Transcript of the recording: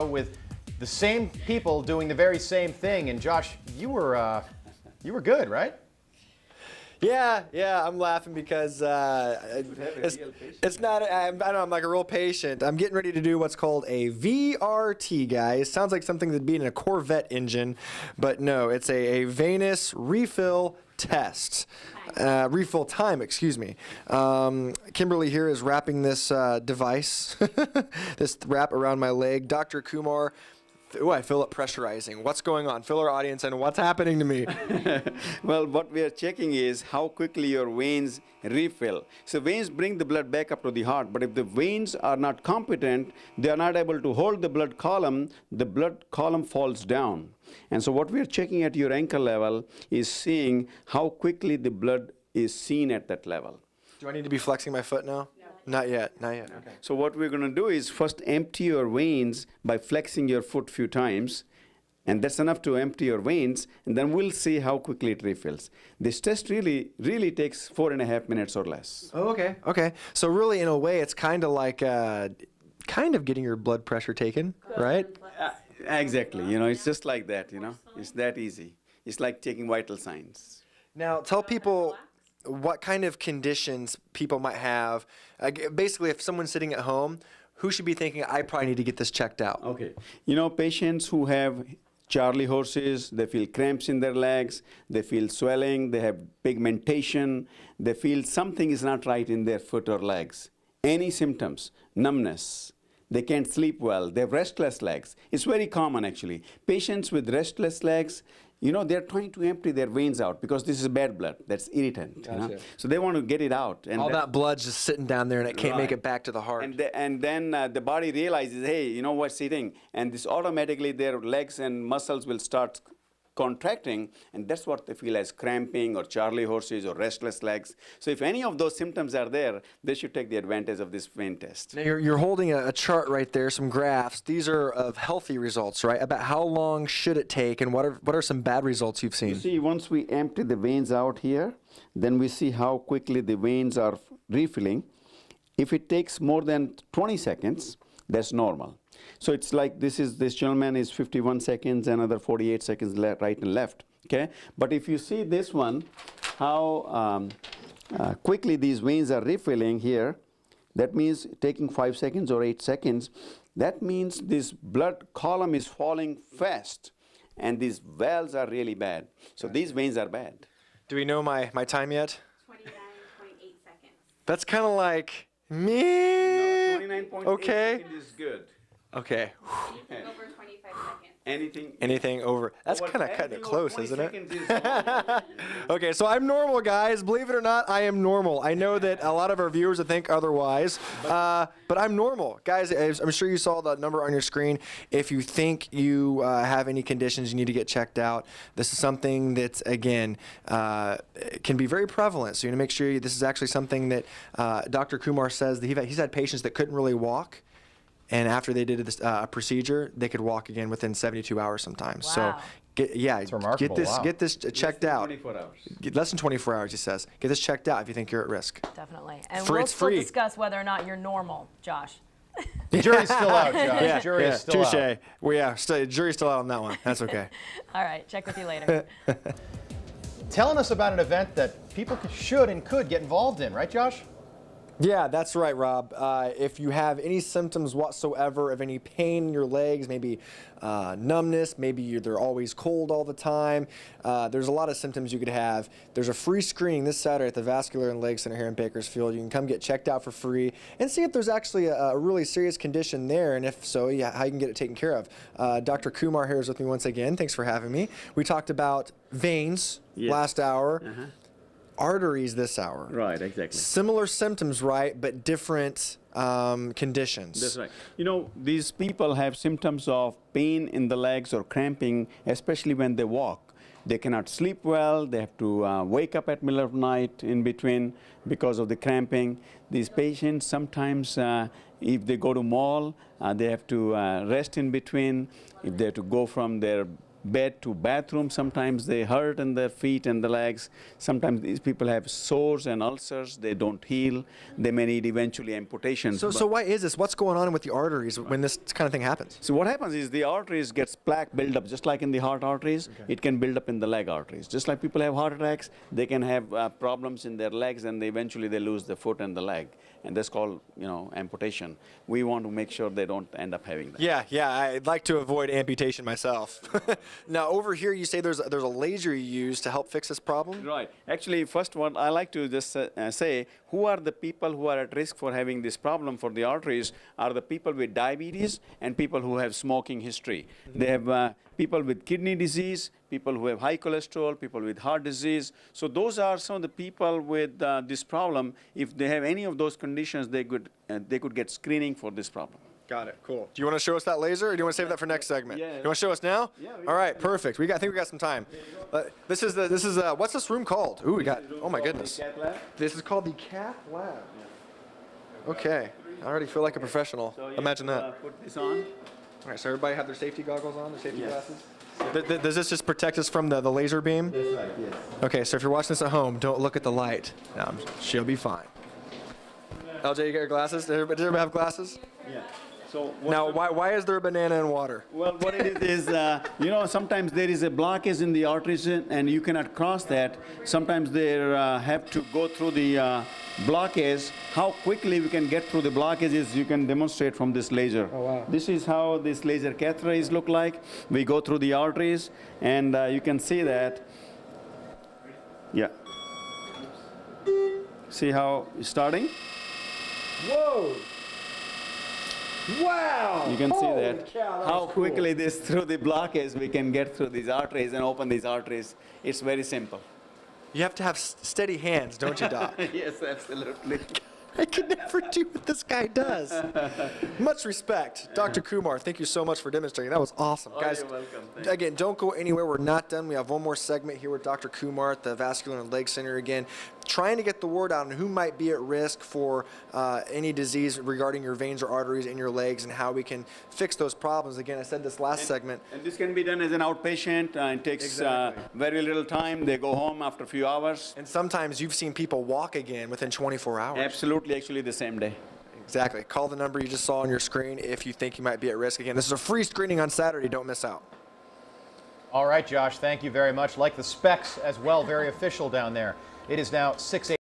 with the same people doing the very same thing. And Josh, you were good, right? Yeah, I'm laughing because it's not, I don't know, I'm like a real patient. I'm getting ready to do what's called a VRT, guys. Sounds like something that'd be in a Corvette engine, but no, it's a venous refill test. Refill time, excuse me. Kimberly here is wrapping this device, this wrap around my leg. Dr. Kumar, I feel it pressurizing. What's going on? Fill our audience in. What's happening to me? Well, what we are checking is how quickly your veins refill. So veins bring the blood back up to the heart, but if the veins are not competent, they are not able to hold the blood column falls down. And so what we are checking at your ankle level is seeing how quickly the blood is seen at that level. Do I need to be flexing my foot now? Not yet, not yet. Okay. So what we're going to do is first empty your veins by flexing your foot a few times, and that's enough to empty your veins, and then we'll see how quickly it refills. This test really takes 4.5 minutes or less. Oh, okay. Okay. So really, in a way, it's kind of like kind of getting your blood pressure taken, right? Exactly. You know, it's just like that, you know. It's that easy. It's like taking vital signs. Now, tell people what kind of conditions people might have. Basically, if someone's sitting at home, who should be thinking, I probably need to get this checked out? Okay. You know, patients who have Charlie horses, they feel cramps in their legs, they feel swelling, they have pigmentation, they feel something is not right in their foot or legs. Any symptoms, numbness, they can't sleep well, they have restless legs. It's very common actually. Patients with restless legs, you know, they're trying to empty their veins out because this is bad blood. That's irritant. Gotcha. You know? So they want to get it out. And all that blood's just sitting down there and it can't make it back to the heart. And then the body realizes, hey, you know what's sitting? And this automatically their legs and muscles will start contracting, and that's what they feel as cramping or Charlie horses or restless legs. So if any of those symptoms are there, they should take the advantage of this vein test. Now you're holding a chart right there, some graphs. These are of healthy results, right? About how long should it take, and what are some bad results you've seen? You see, once we empty the veins out here, then we see how quickly the veins are refilling. If it takes more than 20 seconds, that's normal. So it's like this gentleman is 51 seconds, another 48 seconds right and left, okay? But if you see this one, how quickly these veins are refilling here, that means taking 5 seconds or 8 seconds, that means this blood column is falling fast, and these valves are really bad. So these veins are bad. Do we know my time yet? 29.8 seconds. That's kind of like me. No, 29.8 okay. seconds is good. Okay. Anything over 25 seconds. Anything over. That's kind of cutting it close, isn't it? Is okay, so I'm normal, guys. Believe it or not, I am normal. I know that a lot of our viewers would think otherwise, but I'm normal. Guys, I'm sure you saw the number on your screen. If you think you have any conditions you need to get checked out, this is something that, again, can be very prevalent. So you need to make sure this is actually something that Dr. Kumar says that he's had patients that couldn't really walk. And after they did this procedure, they could walk again within 72 hours sometimes. Wow. So, get this checked out. 24 hours. Less than 24 hours, he says. Get this checked out if you think you're at risk. Definitely. And Free, we'll it's still free. discuss whether or not you're normal, Josh. The jury's still out, Josh. Yeah, Jury is still touche. out. Well, yeah, jury's still out on that one. That's okay. All right, check with you later. Telling us about an event that people should and could get involved in, right, Josh? Yeah, that's right, Rob. If you have any symptoms whatsoever of any pain in your legs, maybe numbness, maybe they're always cold all the time, there's a lot of symptoms you could have. There's a free screening this Saturday at the Vascular Leg Center here in Bakersfield. You can come get checked out for free and see if there's actually a really serious condition there, and if so, how you can get it taken care of. Dr. Kumar here is with me once again. Thanks for having me. We talked about veins last hour. Arteries this hour. Right, exactly. Similar symptoms, right, but different conditions. That's right. You know, these people have symptoms of pain in the legs or cramping, especially when they walk. They cannot sleep well. They have to wake up at middle of night in between because of the cramping. These patients sometimes, if they go to mall, they have to rest in between. If they have to go from their bed to bathroom. Sometimes they hurt in their feet and the legs. Sometimes these people have sores and ulcers. They don't heal. They may need eventually amputations. So why is this? What's going on with the arteries when this kind of thing happens? So what happens is the arteries gets plaque build up, just like in the heart arteries. Okay. It can build up in the leg arteries. Just like people have heart attacks, they can have problems in their legs, and eventually they lose the foot and the leg, and that's called, amputation. We want to make sure they don't end up having that. Yeah, I'd like to avoid amputation myself. Now, over here, you say there's a laser you use to help fix this problem? Right. Actually, first one, I like to just say, who are the people who are at risk for having this problem for the arteries are the people with diabetes and people who have smoking history. They have people with kidney disease, people who have high cholesterol, people with heart disease. So those are some of the people with this problem. If they have any of those conditions, they could get screening for this problem. Got it. Cool. Do you want to show us that laser, or do you want to save that for next segment? Yeah. You want to show us now? Yeah. All right. Perfect. I think we got some time. This is what's this room called? Ooh, we got. Oh my goodness. This is called the cath lab. Okay. I already feel like a professional. So Imagine that. Put this on. All right. So everybody have their safety goggles on, their safety Yes. glasses. Does this just protect us from the laser beam? That's right. Yes. Okay. So if you're watching this at home, don't look at the light. No, she'll be fine. LJ, you got your glasses? Does everybody have glasses? Yeah. So Now, why is there a banana in water? Well, what it is, sometimes there is a blockage in the arteries and you cannot cross that. Sometimes they have to go through the blockage. How quickly we can get through the blockages, you can demonstrate from this laser. Oh, wow. This is how this laser catheters look like. We go through the arteries, and you can see that. Yeah. See how it's starting? Whoa! Wow! You can see that cow, that how was cool. quickly this through the blockage we can get through these arteries and open these arteries. It's very simple. You have to have steady hands, don't you, Doc? Yes, absolutely. I could never do what this guy does. Much respect. Dr. Kumar, thank you so much for demonstrating. That was awesome. Oh, Guys, you're welcome. Thank you. again, don't go anywhere. We're not done. We have one more segment here with Dr. Kumar at the Vascular Leg Center again, trying to get the word out on who might be at risk for any disease regarding your veins or arteries in your legs and how we can fix those problems. Again, I said this last segment. And this can be done as an outpatient. It takes Exactly. very little time. They go home after a few hours. And sometimes you've seen people walk again within 24 hours. Absolutely, actually the same day. Exactly. Call the number you just saw on your screen if you think you might be at risk. Again, this is a free screening on Saturday. Don't miss out. All right, Josh, thank you very much. Like the specs as well, very official down there. It is now 6:08.